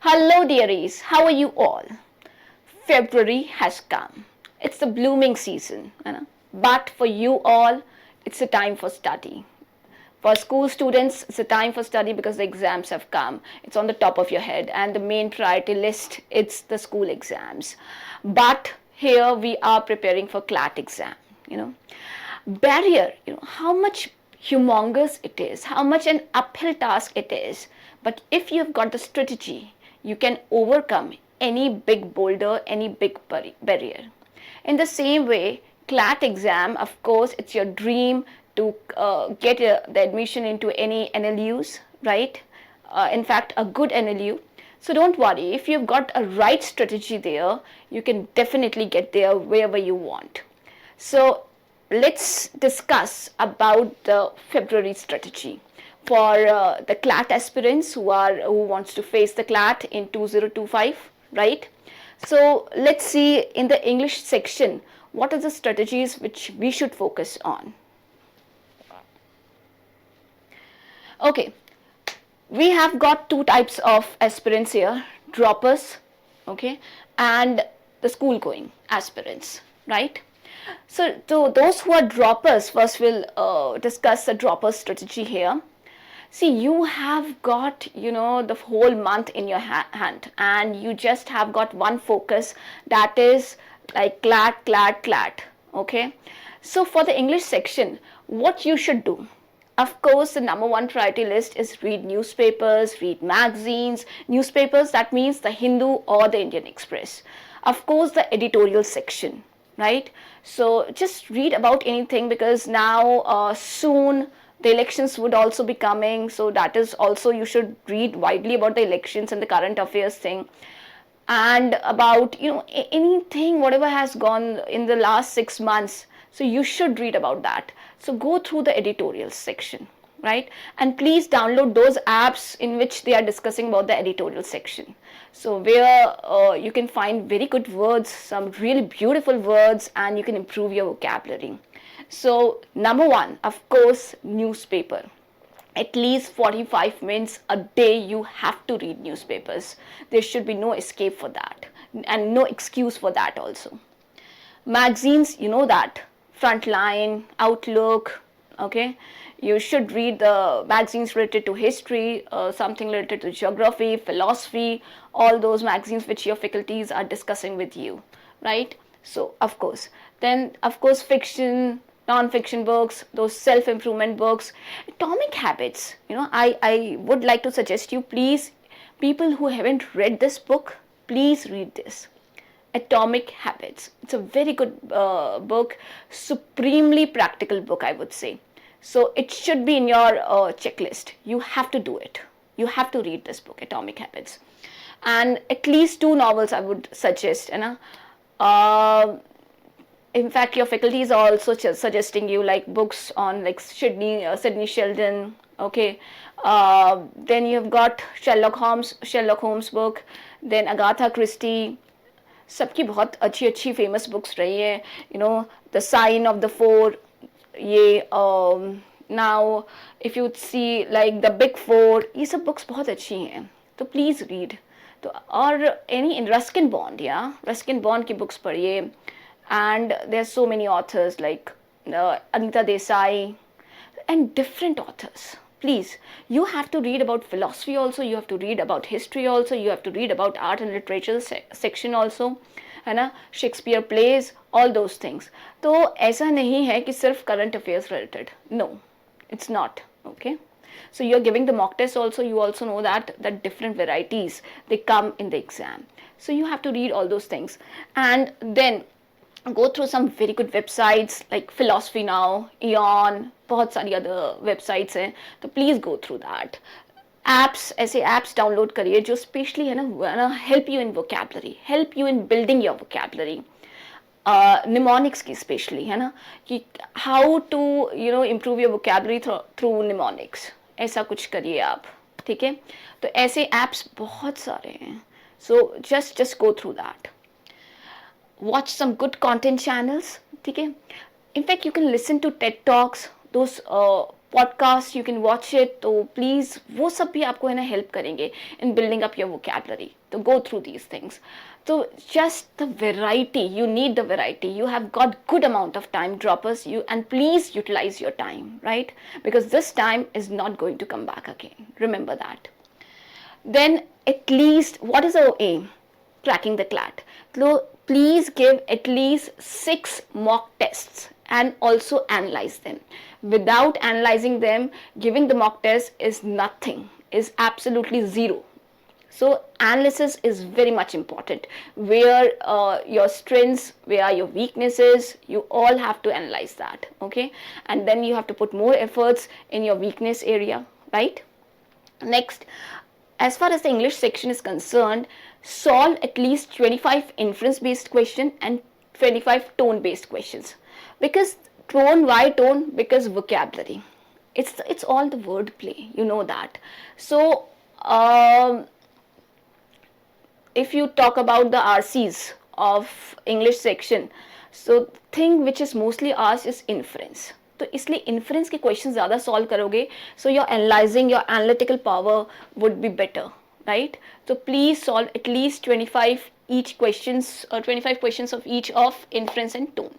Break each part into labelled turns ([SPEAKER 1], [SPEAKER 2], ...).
[SPEAKER 1] Hello dearies, how are you all? February has come. It's the blooming season, but for you all, it's a time for study. For school students, it's a time for study because the exams have come. It's on the top of your head, and the main priority list, it's the school exams. But here we are preparing for CLAT exam, you know. Barrier, how much humongous it is, how much an uphill task it is. But if you've got the strategy, you can overcome any big boulder, any big barrier. In the same way, CLAT exam, of course, it's your dream to get the admission into any NLUs, right? In fact, a good NLU. So don't worry, if you've got a right strategy there, you can definitely get there wherever you want. So let's discuss about the February strategy for the CLAT aspirants who wants to face the CLAT in 2025, right? So let's see in the English section what are the strategies which we should focus on. Okay, we have got two types of aspirants here, droppers, okay, and the school going aspirants, right? So to those who are droppers, first we'll discuss the dropper strategy here. See, you have got, the whole month in your hand, and you just have got one focus, that is like CLAT, CLAT, CLAT, okay? So for the English section, what you should do, of course, the number one priority list is read newspapers, read magazines. Newspapers, that means the Hindu or the Indian Express. Of course, the editorial section, right? So just read about anything, because now soon the elections would also be coming, so that is also, you should read widely about the elections and the current affairs thing, and about anything whatever has gone in the last 6 months. So you should read about that. So go through the editorial section, right? And please download those apps in which they are discussing about the editorial section. So where you can find very good words, some really beautiful words, and you can improve your vocabulary. So number one, of course, newspaper. At least 45 minutes a day you have to read newspapers. There should be no escape for that, and no excuse for that also. Magazines, you know that, Frontline, Outlook, okay? You should read the magazines related to history, something related to geography, philosophy, all those magazines which your faculties are discussing with you, right? So of course, then of course fiction, non-fiction books, those self-improvement books, Atomic Habits. I would like to suggest you, please, people who haven't read this book, please read this. Atomic Habits. It's a very good book, supremely practical book, I would say. So it should be in your checklist. You have to do it. You have to read this book, Atomic Habits. And at least 2 novels I would suggest. In fact, your faculties are also suggesting you like books on like Sidney Sheldon, okay? Then you've got Sherlock Holmes book, then Agatha Christie. सबकी बहुत अच्छी famous books रही है, the Sign of the Four, ये now if you see like the Big Four, ये सब books बहुत अच्छी हैं, तो प्लीज़ रीड. तो और एनी रस्किन बॉन्ड की बुक्स पढ़िए, and there are so many authors like Anita Desai and different authors. Please, you have to read about philosophy also, you have to read about history also, you have to read about art and literature section also, है ना, Shakespeare plays, all those things. तो ऐसा नहीं है कि सिर्फ current affairs related. No, it's not. Okay. So you're giving the mock test also, you also know that different varieties, they come in the exam. So you have to read all those things. And then go through some very good websites like Philosophy Now, Eon, बहुत सारी other websites हैं, तो please go through that. Apps, ऐसे apps download करिए जो specially है ना help you in vocabulary, help you in building your vocabulary. Mnemonics की specially है ना, कि how to improve your vocabulary through mnemonics, ऐसा कुछ करिए आप, ठीक है? तो ऐसे apps बहुत सारे हैं, so just go through that. Watch some good content channels, ठीक है? In fact, you can listen to TED Talks, those podcast, you can watch it, तो प्लीज़ वो सब भी आपको है ना हेल्प करेंगे in building up your vocabulary. तो go through these things. So just the variety, you need the variety. You have got good amount of time, droppers, you, and please utilize your time, right? Because this time is not going to come back again. Remember that. Then at least, what is our aim? Cracking the CLAT. So please give at least 6 mock tests and also analyze them. Without analyzing them, giving the mock test is nothing, is absolutely zero. So analysis is very much important. Where your strengths, where are your weaknesses, you all have to analyze that, okay? And then you have to put more efforts in your weakness area, right? Next, as far as the English section is concerned, solve at least 25 inference based questions and 25 tone based questions. Because tone, why tone? Because vocabulary. It's all the word play, you know that. So if you talk about the RCs of English section, so thing which is mostly asked is inference. तो इसलिए inference के questions ज़्यादा solve करोगे, so your analyzing, your analytical power would be better, right? So please solve at least 25 each questions, or 25 questions of each of inference and tone.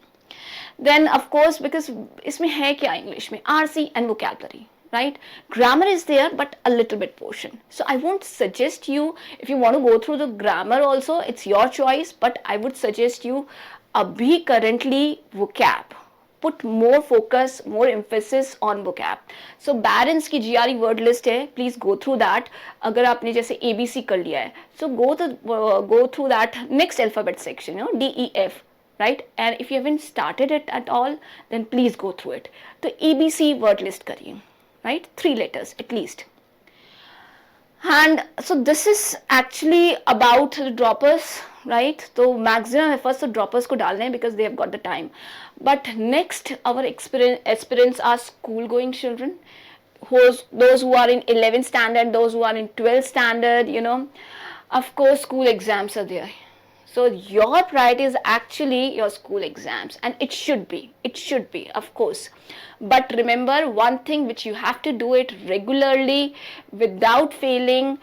[SPEAKER 1] Then of course, because इसमें है क्या English में, RC and vocabulary, right? Grammar is there, but a little bit portion. So I won't suggest you, if you want to go through the grammar also, it's your choice, but I would suggest you abhi currently vocab. Put more focus, more emphasis on vocab. So Barron's की GRE word list है, please go through that. अगर आपने जैसे ABC कर लिया है, so go through that next alphabet section, you know, D, E, F. Right? And if you haven't started it at all, then please go through it. तो ABC word list करिए, right? 3 letters at least. And so this is actually about the droppers, right? So maximum efforts to droppers को डालने हैं because they have got the time. But next, our aspirants are school going children, those who are in 11th standard, those who are in 12th standard, you know. Of course, school exams are there. So your priority is actually your school exams, and it should be, of course. But remember one thing which you have to do it regularly without failing,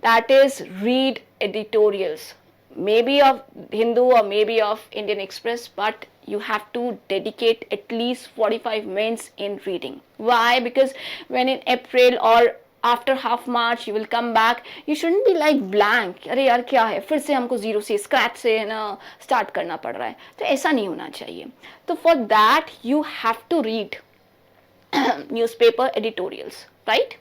[SPEAKER 1] that is read editorials, maybe of Hindu or maybe of Indian Express, but you have to dedicate at least 45 minutes in reading. Why? Because when in April or after half March you will come back, you shouldn't be like blank, अरे यार क्या है, फिर से हमको zero से scratch से ना स्टार्ट करना पड़ रहा है. तो ऐसा नहीं होना चाहिए. तो for that you have to read newspaper editorials, right?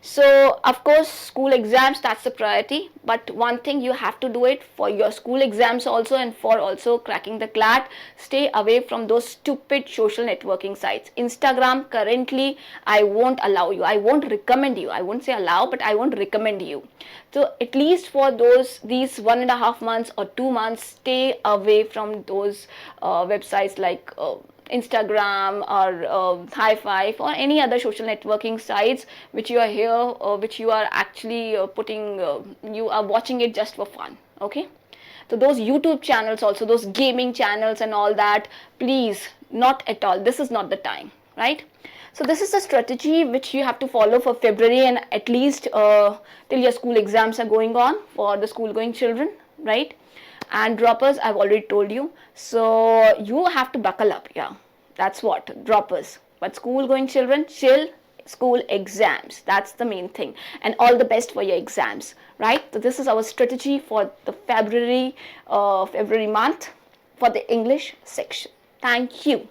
[SPEAKER 1] So of course school exams, that's the priority, but one thing you have to do it for your school exams also, and for also cracking the CLAT, stay away from those stupid social networking sites. Instagram currently, I won't allow you, I won't recommend you, I won't say allow, but I won't recommend you. So at least for these 1.5 months or 2 months, stay away from those websites like Instagram or High Five or any other social networking sites which you are here, which you are actually you are watching it just for fun, okay? So those YouTube channels also, those gaming channels and all that, please, not at all. This is not the time, right? So this is the strategy which you have to follow for February, and at least till your school exams are going on for the school going children, right? And droppers, I've already told you. So you have to buckle up, yeah. That's what, droppers. But school going children, chill, school exams. That's the main thing. And all the best for your exams, right? So this is our strategy for the February month for the English section. Thank you.